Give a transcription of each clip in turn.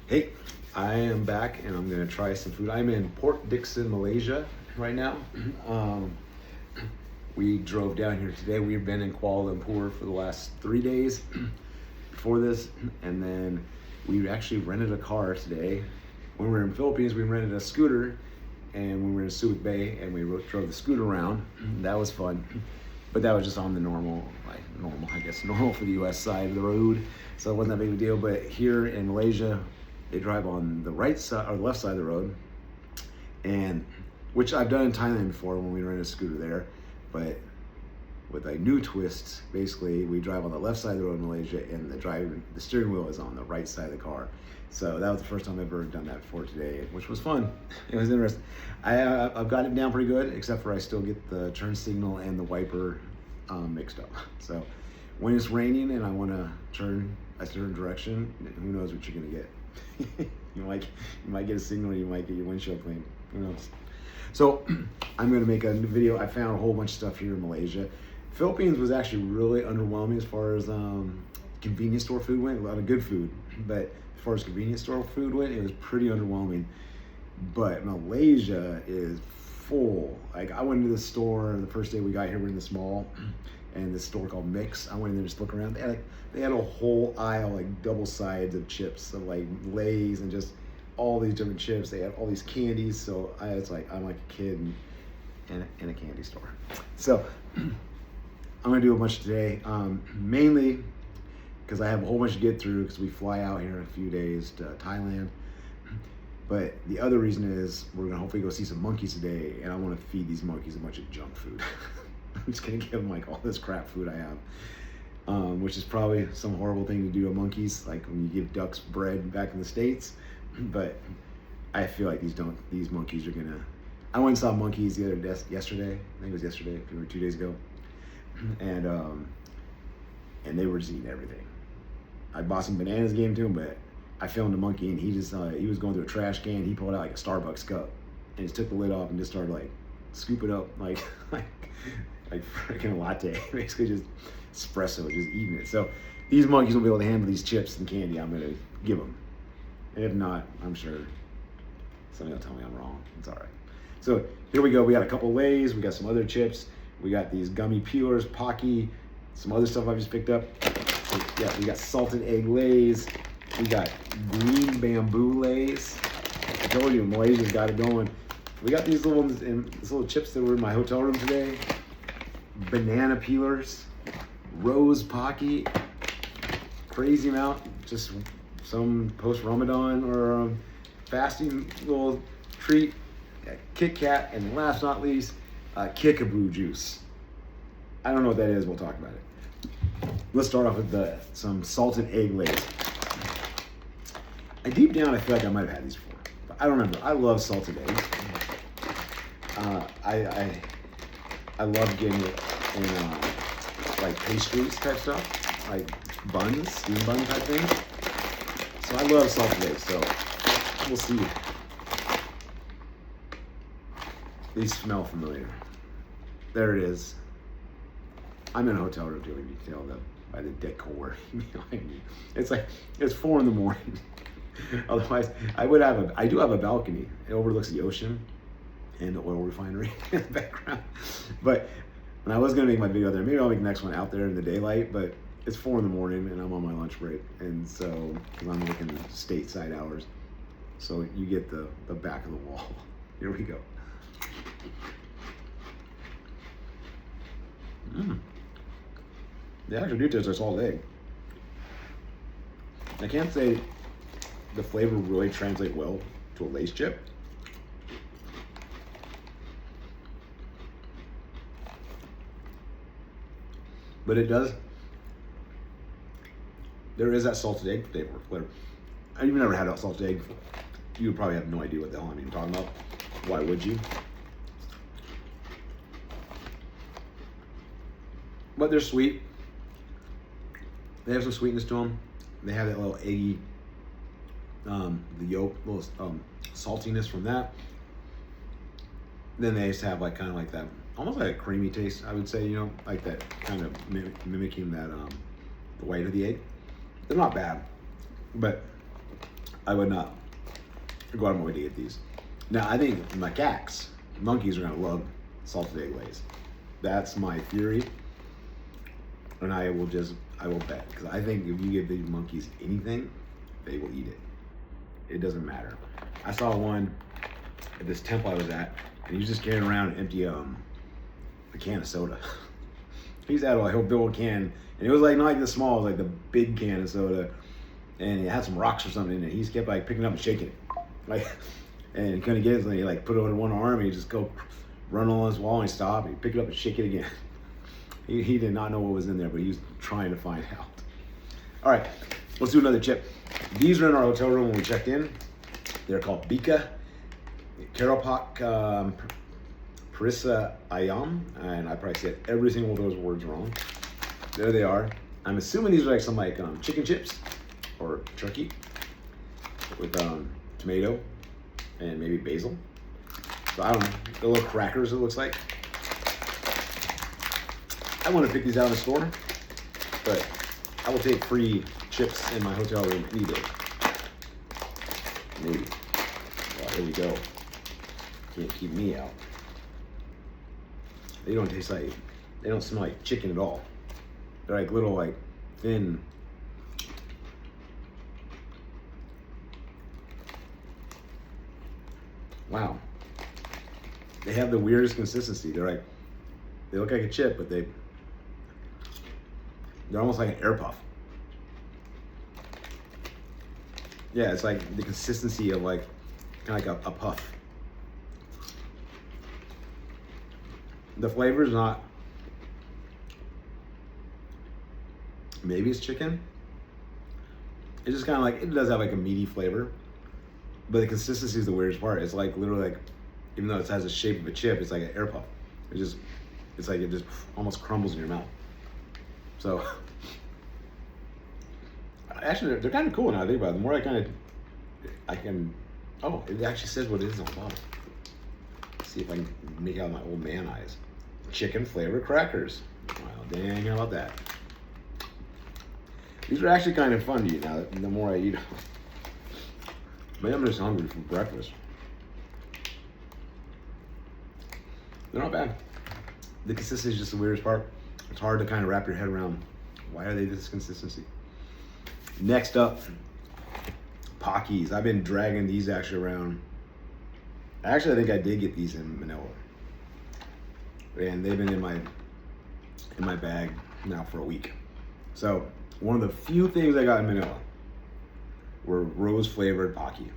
Hey, I am back and I'm gonna try some food. I'm in Port Dickson, Malaysia right now. Um, we drove down here today. We've been in Kuala Lumpur for the last 3 days before this, and then we actually rented a car today. When we were in the Philippines, we rented a scooter, and when we were in Subic Bay, and we drove the scooter around. That was fun, but that was just on the normal, I guess, normal for the U.S. side of the road, so it wasn't that big of a deal. But here in Malaysia, they drive on the right side or the left side of the road, and which I've done in Thailand before when we rented a scooter there, but with a new twist. Basically, we drive on the left side of the road in Malaysia, and the steering wheel is on the right side of the car. So that was the first time I've ever done that before today, which was fun. It was interesting. I've got it down pretty good, except for I still get the turn signal and the wiper mixed up. So when it's raining and I want to turn a certain direction, who knows what you're gonna get. you might get a signal, you might get your windshield clean. Who knows? So I'm gonna make a new video. I found a whole bunch of stuff here in Malaysia. Philippines was actually really underwhelming as far as convenience store food went. A lot of good food, but as far as convenience store food went, it was pretty underwhelming. But Malaysia is full. Like, I went into the store the first day we got here. We're in this mall, and this store called Mix. I went in there just looking around. They had a whole aisle, like double sides of chips, of like Lay's and just all these different chips. They had all these candies. So it's like I'm like a kid in a candy store. So I'm gonna do a bunch today, mainly because I have a whole bunch to get through because we fly out here in a few days to Thailand. But the other reason is we're gonna hopefully go see some monkeys today, and I want to feed these monkeys a bunch of junk food. I'm just gonna give them like all this crap food I have, which is probably some horrible thing to do to monkeys, like when you give ducks bread back in the States. But I feel like these monkeys are gonna. I went and saw monkeys yesterday. I think it was yesterday, or 2 days ago, and they were just eating everything. I bought some bananas, gave them to him, but I filmed a monkey, and he was going through a trash can. He pulled out like a Starbucks cup and just took the lid off and just started like scooping up like freaking a latte, basically just espresso, just eating it. So these monkeys will be able to handle these chips and candy I'm gonna give them. If not, I'm sure somebody will tell me I'm wrong. It's all right. So here we go. We got a couple Lay's. We got some other chips. We got these gummy peelers, Pocky, some other stuff I just picked up. So, yeah, we got salted egg Lay's. We got green bamboo Lay's. I told you, Malaysia's got it going. We got these little ones, and these little chips that were in my hotel room today. Banana peelers, rose Pocky, crazy amount, just some post-Ramadan or fasting little treat. Kit Kat, and last but not least, Kickaboo juice. I don't know what that is. We'll talk about it. Let's start off with some salted egg Lay's. Deep down, I feel like I might have had these before, but I don't remember. I love salted eggs. I love getting it in like pastries type stuff, like buns, steam bun type things. So I love salted eggs. So we'll see. These smell familiar. There it is. I'm in a hotel room too. You can tell by the decor behind me. It's 4 a.m. Otherwise, I do have a balcony. It overlooks the ocean and the oil refinery in the background. But when I was gonna make my video there, maybe I'll make the next one out there in the daylight. But it's 4 a.m. and I'm on my lunch break, and so because I'm working stateside hours, so you get the back of the wall. Here we go. The actual details are salted egg. I can't say the flavor really translates well to a Lay's chip. But it does. There is that salted egg flavor. I've never had a salted egg. You would probably have no idea what the hell I'm even talking about. Why would you? But they're sweet. They have some sweetness to them. They have that little eggy, the yolk, little saltiness from that. Then they just have kind of like that, almost like a creamy taste, I would say, like that kind of mimicking that, the white of the egg. They're not bad, but I would not go out of my way to get these. Now, I think macaques, monkeys, are gonna love salted egg lays. That's my theory, and I will bet, because I think if you give these monkeys anything, they will eat it. It doesn't matter. I saw one at this temple I was at, and he was just carrying around an empty a can of soda. He's had a whole bill can, and it was like not like the small, it was like the big can of soda, and it had some rocks or something in it. He just kept like picking it up and shaking it, like, and he couldn't get it, so he like put it over one arm, and he just go run on his wall, and he stopped, and he picked it up and shake it again. He did not know what was in there, but he was trying to find out. All right, let's do another chip. These are in our hotel room when we checked in. They're called Bika, Karapak, Parissa Ayam, and I probably said every single one of those words wrong. There they are. I'm assuming these are like some like chicken chips or turkey with tomato and maybe basil. So I don't know, the little crackers it looks like. I want to pick these out in the store, but I will take free chips in my hotel room any day. Maybe. Well, there we go. Can't keep me out. They don't taste like, they don't smell like chicken at all. They're like little, like thin. Wow. They have the weirdest consistency. They're like, they look like a chip, but they're almost like an air puff. Yeah, it's like the consistency of like, kind of like a puff. The flavor is not, maybe it's chicken. It's just kind of like, it does have like a meaty flavor, but the consistency is the weirdest part. It's like literally like, even though it has the shape of a chip, it's like an air puff. It's like it just almost crumbles in your mouth. So, actually, they're kind of cool now I think about it. The more I can, oh, it actually says what it is on the bottom. Let's see if I can make out my old man eyes. Chicken flavored crackers. Wow, dang, how about that? These are actually kind of fun to eat now, the more I eat them. Maybe I'm just hungry for breakfast. They're not bad. The consistency is just the weirdest part. It's hard to kind of wrap your head around why are they this consistency. Next up, Pockies. I've been dragging these actually around. Actually, I think I did get these in Manila, and they've been in my bag now for a week. So one of the few things I got in Manila were rose flavored Pocky.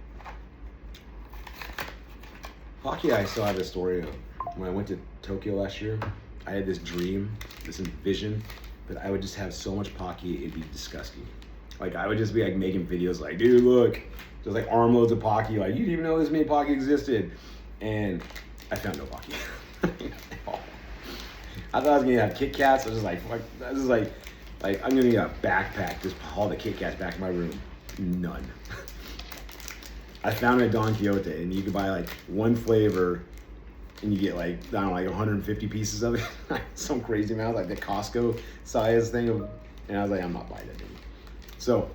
Pocky, I still have a story of when I went to Tokyo last year. I had this dream, this vision, that I would just have so much Pocky, it'd be disgusting. Like I would just be like making videos like, dude, look, just like armloads of Pocky. Like you didn't even know this many Pocky existed, and I found no Pocky. I thought I was gonna have Kit Kats. I was just like, this is like I'm gonna get a backpack, just haul the Kit Kats back to my room. None. I found it at Don Quixote, and you could buy like one flavor, and you get like, I don't know, like 150 pieces of it. Some crazy amount, like the Costco size thing of, and I was like, I'm not buying that anymore. So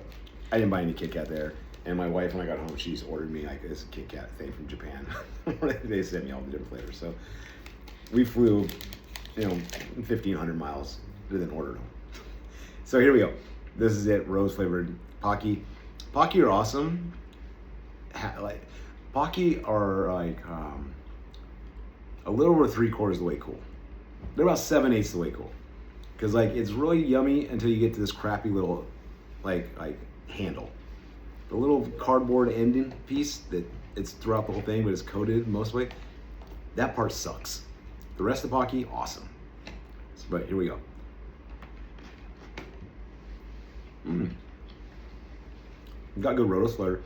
I didn't buy any Kit Kat there. And my wife, when I got home, she's ordered me like this Kit Kat thing from Japan. They sent me all the different flavors. So we flew, 1,500 miles to then order them. So here we go. This is it, rose flavored Pocky. Pocky are awesome. Pocky are like a little over 3/4 of the way cool. They're about 7/8 the way cool. Cause like it's really yummy until you get to this crappy little like handle. The little cardboard ending piece that it's throughout the whole thing, but it's coated most of the way. That part sucks. The rest of the Pocky, awesome. But here we go. Got good rose flavor.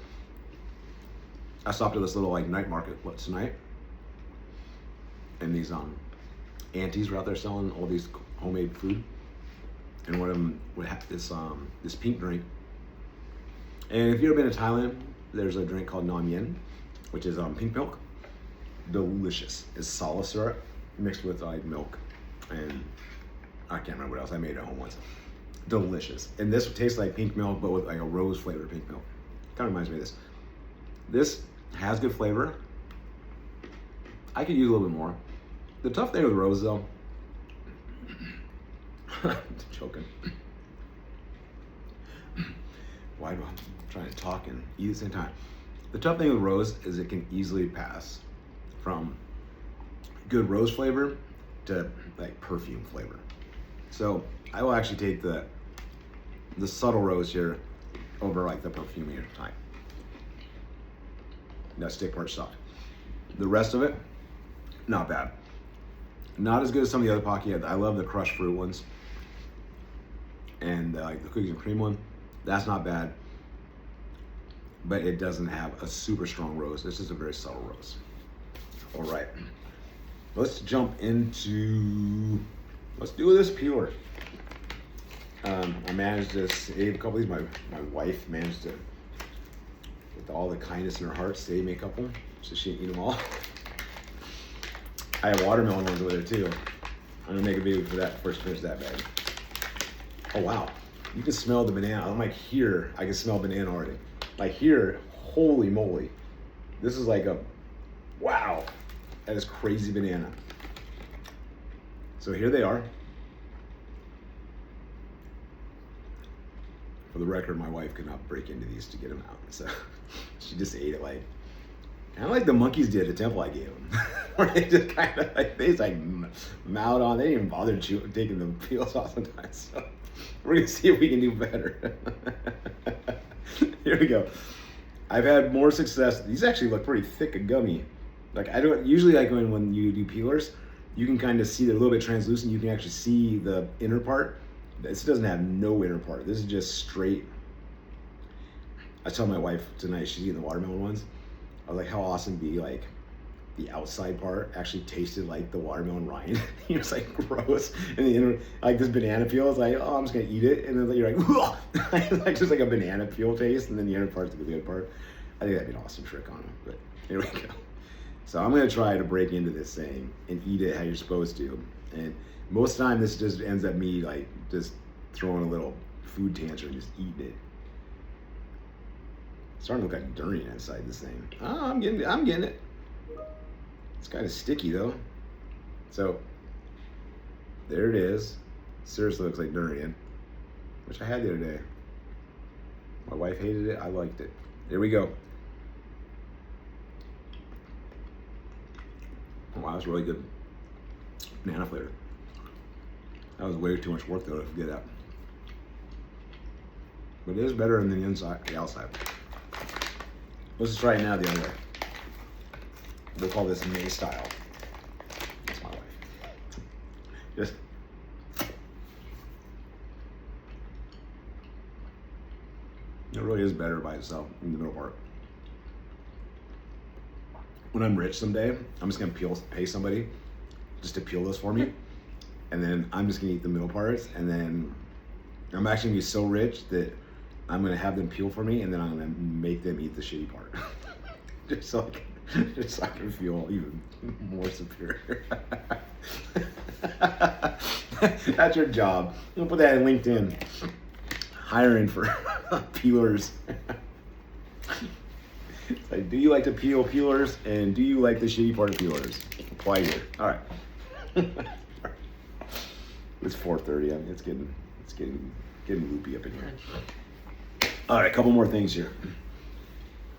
I stopped at this little like night market tonight, and these aunties were out there selling all these homemade food, and one of them would have this pink drink. And if you've ever been to Thailand, there's a drink called Nam Yen, which is pink milk. Delicious. It's sala syrup mixed with like milk, and I can't remember what else. I made it at home once. Delicious. And this tastes like pink milk, but with like a rose flavored pink milk. Kind of reminds me of this. This has good flavor. I could use a little bit more. The tough thing with rose though, I'm choking. Why do I'm trying to talk and eat at the same time? The tough thing with rose is it can easily pass from good rose flavor to like perfume flavor. So I will actually take the subtle rose here over like the perfumier type. That stick part sucked. The rest of it, not bad. Not as good as some of the other Pocky. I love the crushed fruit ones. And like the cookies and cream one, that's not bad. But it doesn't have a super strong rose. This is a very subtle rose. All right, let's jump into, let's do this peeler. I managed to save a couple of these. My wife managed to, with all the kindness in her heart, save me a couple so she didn't eat them all. I have watermelon ones over there too. I'm gonna make a video for that first, finish that bag. Oh wow, you can smell the banana. I'm like here, I can smell banana already. Like here, holy moly. This is like a, wow, that is crazy banana. So here they are. For the record, my wife could not break into these to get them out. So she just ate it like, kind of like the monkeys did at the temple I gave them. Where they just kind of like, they just like mowed on. They didn't even bother taking the peels off sometimes. So we're gonna see if we can do better. Here we go. I've had more success. These actually look pretty thick and gummy. Like I don't, usually like when you do peelers, you can kind of see they're a little bit translucent. You can actually see the inner part. This doesn't have no inner part. This is just straight. I told my wife tonight, she's eating the watermelon ones. I was like, how awesome be like the outside part actually tasted like the watermelon rind. It was like gross. And the inner, like this banana peel is like, oh, I'm just gonna eat it. And then you're like, like just like a banana peel taste. And then the inner part's the good part. I think that'd be an awesome trick on them, but here we go. So I'm gonna try to break into this thing and eat it how you're supposed to. And most of the time this just ends up me like just throwing a little food tantrum, just eating it. It's starting to look like durian inside this thing. Oh, I'm getting it. It's kind of sticky though. So there it is. Seriously looks like durian, which I had the other day. My wife hated it, I liked it. There we go. Oh, wow, that's really good banana flavor. That was way too much work though to get that. But it is better than the inside, the outside. Let's just try it now the other way. We'll call this May style. That's my wife. Just. It really is better by itself in the middle part. When I'm rich someday, I'm just gonna pay somebody just to peel this for me. And then I'm just gonna eat the middle parts. And then I'm actually gonna be so rich that I'm gonna have them peel for me, and then I'm gonna make them eat the shitty part. just so I can feel even more superior. That's your job. You'll put that in LinkedIn. Hiring for peelers. It's like, do you like to peel peelers, and do you like the shitty part of peelers? Apply here. All right. It's 4:30. I mean, it's getting loopy up in here. All right, a couple more things here.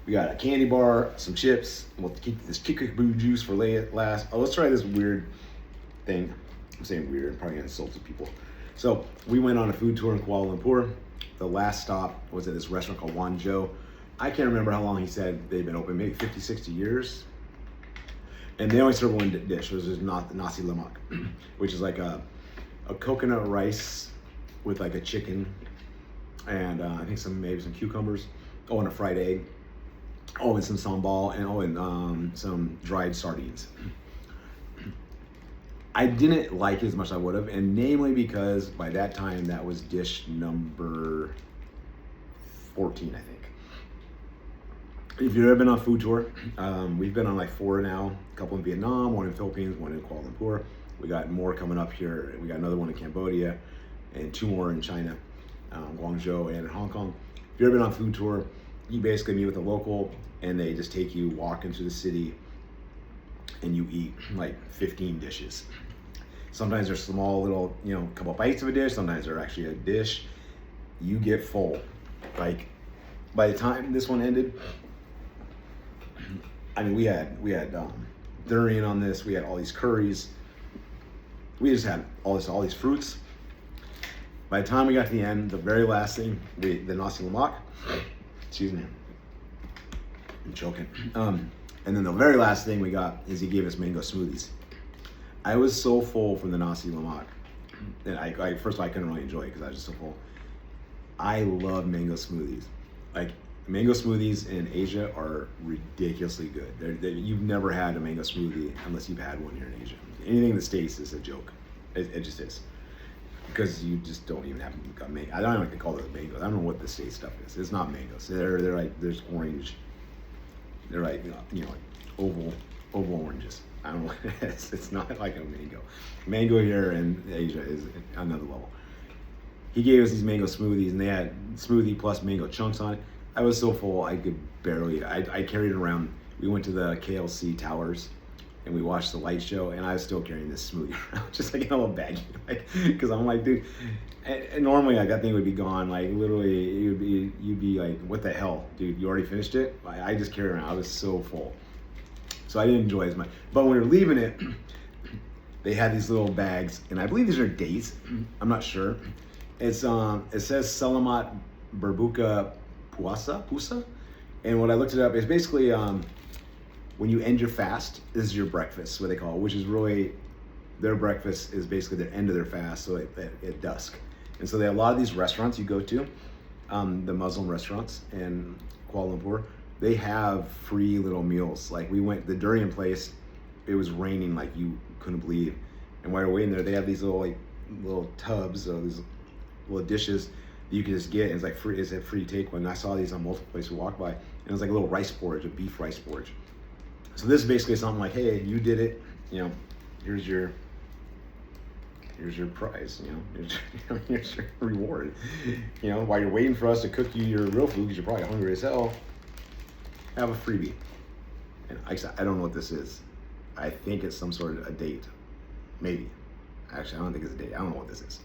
We got a candy bar, some chips. We'll keep this kickaboo juice for last. Oh, let's try this weird thing. I'm saying weird. I'm probably gonna insult some people. So we went on a food tour in Kuala Lumpur. The last stop was at this restaurant called Wanzhou. I can't remember how long he said they've been open. Maybe 50, 60 years. And they only serve one dish, which is nasi lemak, which is like a coconut rice with like a chicken and I think maybe some cucumbers. Oh, and a fried egg. Oh, and some sambal, and some dried sardines. I didn't like it as much as I would have, and namely because by that time that was dish number 14, I think. If you've ever been on a food tour, we've been on like 4 now. A couple in Vietnam, 1 in Philippines, 1 in Kuala Lumpur. We got more coming up here. We got another one in Cambodia, and 2 more in China, Guangzhou, and in Hong Kong. If you've ever been on a food tour, you basically meet with a local, and they just take you walking through the city, and you eat like 15 dishes. Sometimes they're small little, couple bites of a dish. Sometimes they're actually a dish. You get full. Like, by the time this one ended, I mean, we had durian on this. We had all these curries. We just had all these fruits. By the time we got to the end, the very last thing, the nasi lemak. Excuse me, I'm choking. And then the very last thing we got is he gave us mango smoothies. I was so full from the nasi lemak, and I first of all I couldn't really enjoy it because I was just so full. I love mango smoothies. Like, mango smoothies in Asia are ridiculously good. You've never had a mango smoothie unless you've had one here in Asia. Anything in the States is a joke. It just is. Because you just don't even have mango. I don't even like to call those mangoes. I don't know what the state stuff is. It's not mangoes. They're like, there's orange. They're like, like oval oranges. I don't know what it is. It's not like a mango. Mango here in Asia is another level. He gave us these mango smoothies, and they had smoothie plus mango chunks on it. I was so full, I could barely, I carried it around. We went to the KLC towers, and we watched the light show, and I was still carrying this smoothie around, just like in a little baggie, because I'm like, dude, and normally like that thing would be gone, like literally, you'd be like, what the hell, dude, you already finished it? I just carried it around, I was so full. So I didn't enjoy it as much. But when we were leaving it, they had these little bags, and I believe these are dates, I'm not sure. It says Selamat Berbuka Puasa, and when I looked it up, it's basically when you end your fast, this is your breakfast, what they call it, which is really, their breakfast is basically the end of their fast, so at dusk. And so they have a lot of these restaurants you go to, the Muslim restaurants in Kuala Lumpur, they have free little meals. Like, we went, the durian place, it was raining like you couldn't believe. And while we're waiting there, they have these little tubs, these little dishes that you can just get, and it's like free, it's a free take one. I saw these on multiple places we walked by, and it was like a little rice porridge, a beef rice porridge. So this is basically something like, hey, you did it, here's your prize, here's your reward. While you're waiting for us to cook you your real food, because you're probably hungry as hell, have a freebie. And I don't know what this is. I think it's some sort of a date. Maybe. Actually, I don't think it's a date. I don't know what this is.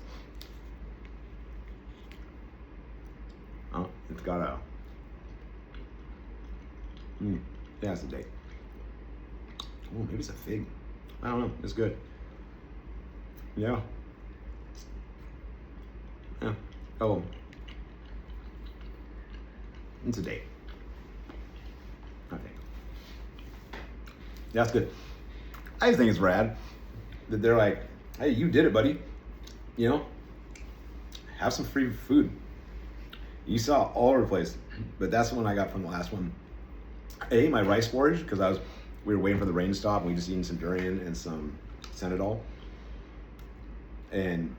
Oh, it's got a... yeah, it's a date. Oh, maybe it's a fig. I don't know. It's good. Yeah. Yeah. Oh. It's a date. Okay. That's good. I just think it's rad that they're like, hey, you did it, buddy. Have some free food. You saw all over the place, but that's the one I got from the last one. I ate my rice porridge because we were waiting for the rain to stop, and we just eating some durian and some Senadol. And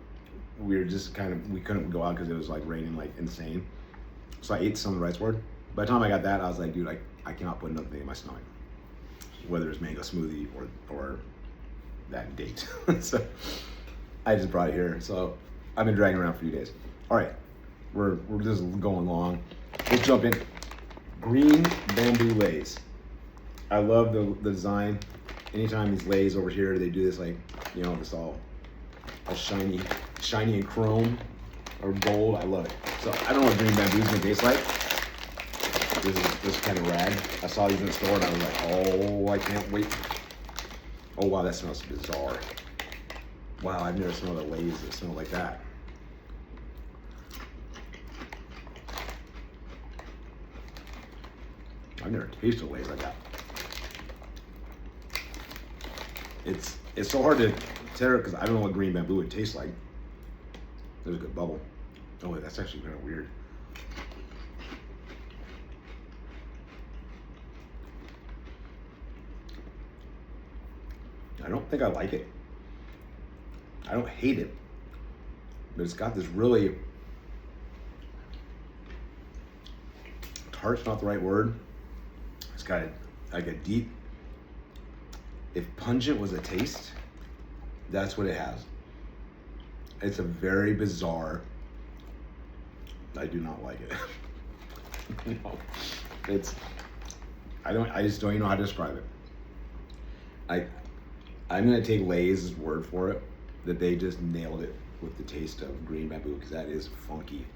we were just we couldn't go out because it was like raining like insane. So I ate some of the rice porridge. By the time I got that, I was like, dude, I cannot put another thing in my stomach. Whether it's mango smoothie or that date. So I just brought it here. So I've been dragging around for a few days. All right, we're just going long. Let's jump in. Green bamboo lays. I love the design. Anytime these lays over here, they do this this all shiny and chrome or gold. I love it. So I don't know what green bamboo is gonna taste like. This is kind of rad. I saw these in the store and I was like, oh, I can't wait. Oh wow, that smells bizarre. Wow, I've never smelled a Lay's that smell like that. I've never tasted a Lay's like that. It's so hard to tell because I don't know what green bamboo would taste like. There's a good bubble. Oh, that's actually kind of weird. I don't think I like it. I don't hate it, but it's got this really, tart's not the right word. It's got like a deep, if pungent was a taste, that's what it has. It's a very bizarre, I do not like it. No. I just don't even know how to describe it. I'm gonna take Lay's word for it that they just nailed it with the taste of green bamboo, because that is funky.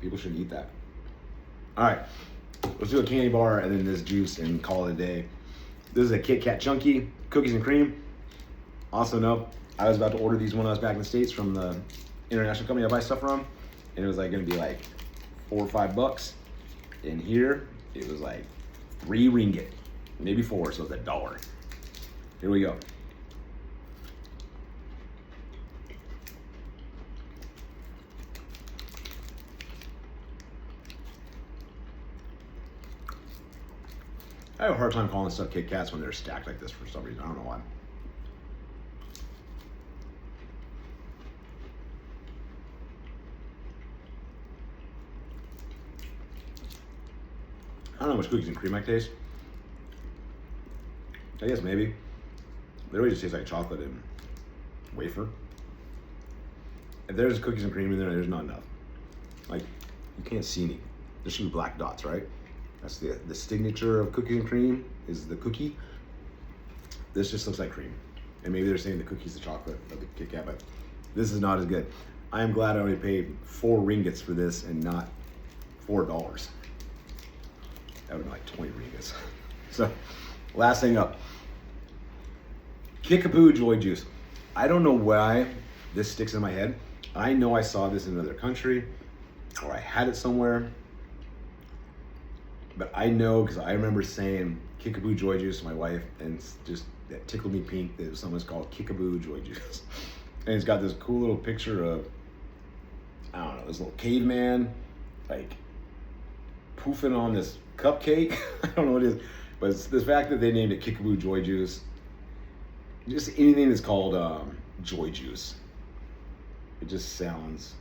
People should eat that. All right, let's do a candy bar and then this juice and call it a day. This is a Kit Kat Chunky cookies and cream. Also, no, I was about to order these when I was back in the States from the international company I buy stuff from, and it was like gonna be like $4 or $5. And here it was like 3 ringgit, maybe 4, so it's $1. Here we go. I have a hard time calling stuff Kit Kats when they're stacked like this for some reason. I don't know why. I don't know how much cookies and cream I taste. I guess maybe. They really just taste like chocolate and wafer. If there's cookies and cream in there, there's not enough. Like, you can't see any. There should be black dots, right? That's the signature of cookies and cream is the cookie. This just looks like cream. And maybe they're saying the cookie's the chocolate of the Kit Kat, but this is not as good. I am glad I only paid 4 ringgits for this and not $4. That would be like 20 ringgits. So, last thing up. Kickapoo Joy Juice. I don't know why this sticks in my head. I know I saw this in another country, or I had it somewhere. But I know because I remember saying Kickapoo Joy Juice to my wife, and it's just that tickled me pink that someone's called Kickapoo Joy Juice. And it's got this cool little picture of, I don't know, this little caveman, like poofing on this cupcake. I don't know what it is, but it's the fact that they named it Kickapoo Joy Juice. Just anything that's called Joy Juice. It just sounds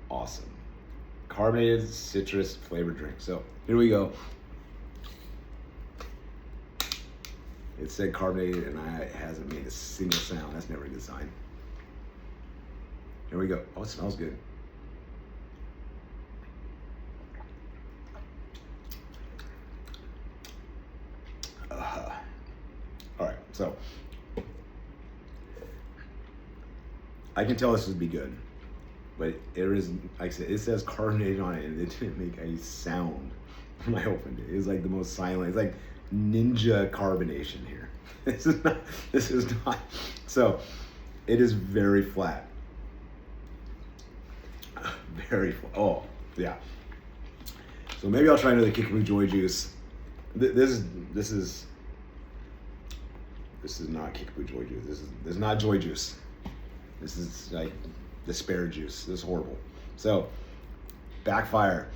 awesome. Carbonated citrus flavored drink. So here we go. It said carbonated and it hasn't made a single sound. That's never a good sign. Here we go. Oh, it smells good. All right, so I can tell this would be good, but there is, like I said, it says carbonated on it, and it didn't make a sound when I opened it. It was like the most silent. It's like ninja carbonation here. This is not. So it is very flat. Very flat. Oh, yeah. So maybe I'll try another Kickapoo Joy Juice. This is not Kickapoo Joy Juice. This is not Joy Juice. This is like despair juice. This is horrible. So, backfire.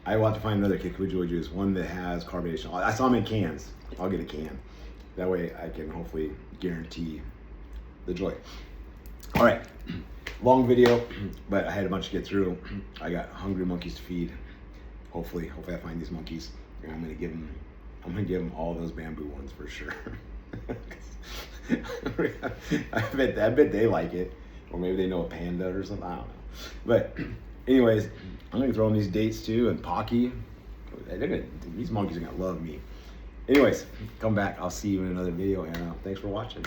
I will have to find another Kickapoo Joy Juice, one that has carbonation. I saw them in cans. I'll get a can. That way I can hopefully guarantee the joy. All right, long video, but I had a bunch to get through. I got hungry monkeys to feed. Hopefully I find these monkeys, and I'm gonna give them all those bamboo ones for sure. I bet they like it, or maybe they know a panda or something. I don't know. But anyways, I'm gonna throw in these dates too and Pocky. These monkeys are gonna love me. Anyways, come back. I'll see you in another video, and thanks for watching.